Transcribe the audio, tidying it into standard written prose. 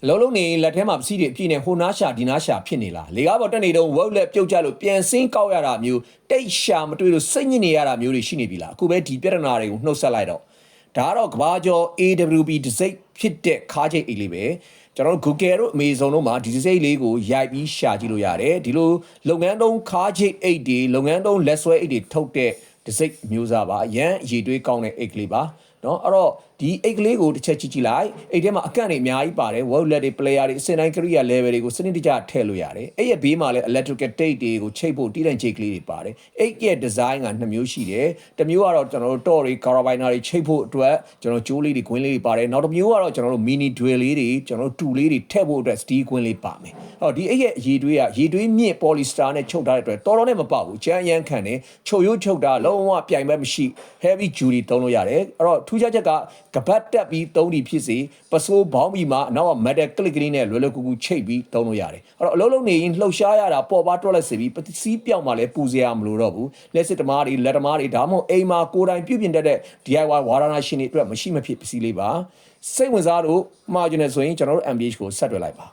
လုံးလုံးနေလက်ထဲမှာပစီးတွေအပြည့်နဲ့ဟိုနားရှာဒီနားရှာဖြစ်နေလားလေကားပေါ်တက်နေတော့ဝက်လက်ပြုတ်ကြလို့ပြန်စင်းကောက်ရတာမျိုးတိတ်ရှာမတွေ့လို့စိတ်ညစ်နေရတာမျိုးတွေရှိနေပြီလားအခုပဲဒီပြဿနာတွေကိုနှုတ်ဆက်လိုက်တော့ဒါကတော့ကဘာကျော် AWB ဒစိတ်ဖြစ်တဲ့ခါးချိတ်အိတ်လေးပဲကျွန်တော်တို့ Google တို့ Amazon တို့မှာဒီဒစိတ်လေးကိုရိုက်ပြီးရှာကြည့်လို့ရတယ်ဒီလိုလုပ်ငန်းတုံးခါးချိတ်အိတ်တွေလုပ်ငန်းတုံးလက်ဆွဲအိတ်တွေထုတ်တဲ့ဒစိတ်မျိုးစားပါရန်ရေတွေးကောင်းတဲ့အိတ်ကလေးပါနော်အဲ့တော့ဒီအိတ်ကလေးကိုတစ်ချက်ကြည့်ကြည့်လိုက်အိတ်ထဲမှာအကန့်တွေအများကြီးပါတယ် wallet တွေ player တွေအစင်တိုင်း career level တွေကိုစနစ်တကျထည့်လို့ရတယ်အဲ့ရဲ့ဘေးမှာလည်း electrical tape တွေကိုချိတ်ဖို့တီးတန့်ချိတ်ကလေးတွေပါတယ်အိတ်ရဲ့ design က2မျိုးရှိတယ်တစ်မျိုးကတော့ကျွန်တော်တို့ torch တွေ carabiner တွေချိတ်ဖို့အတွက်ကျွန်တော်ကြိုးလေးတွေ gwin လေးတွေပါတယ်နောက်တစ်မျိုးကတော့ကျွန်တော်တို့ mini drill လေးတွေကျွန်တော်တို့တူလေးတွေထည့်ဖို့အတွက် steel gwin လေးပါမယ်အဲ့တော့ဒီအိတ်ရဲ့ရေတွေးကရေတွေးမြင့် polyester နဲ့ချုပ်ထားတဲ့အတွက်တော်တော်နဲ့မပေါက်ဘူးကျန်းအရန်ခံတယ်ချုပ်ရိုးချုပ်တာလုံးဝပြိုင်ဘက်မရှိ heavy duty သုံးလို့ရတယ်အဲ့တော့ထူးခြားချက်ကကပတ်တက်ပြီးသုံးဒီဖြစ်စေပစိုးဘောင်းပြီးမှနောက်က metal click ကလေးနဲ့လွယ်လွယ်ကူကူချိတ်ပြီးသုံးလို့ရတယ်အဲ့တော့အလုံးလုံးနေရင်လှုပ်ရှားရတာပေါ်ပါတွက်လိုက်စေပြီးပစီးပြောင်းမှလည်းပူစရာမလိုတော့ဘူးလက်စစ်သမားတွေလက်သမားတွေဒါမှမဟုတ်အိမ်မှာကိုယ်တိုင်ပြုပြင်တတ်တဲ့ DIY ဝါရဏရှင်တွေအတွက်မရှိမဖြစ်ပစီးလေးပါစိတ်ဝင်စားလို့မှားကြနေဆိုရင်ကျွန်တော်တို့ MBH ကိုဆက်တွေ့လိုက်ပါ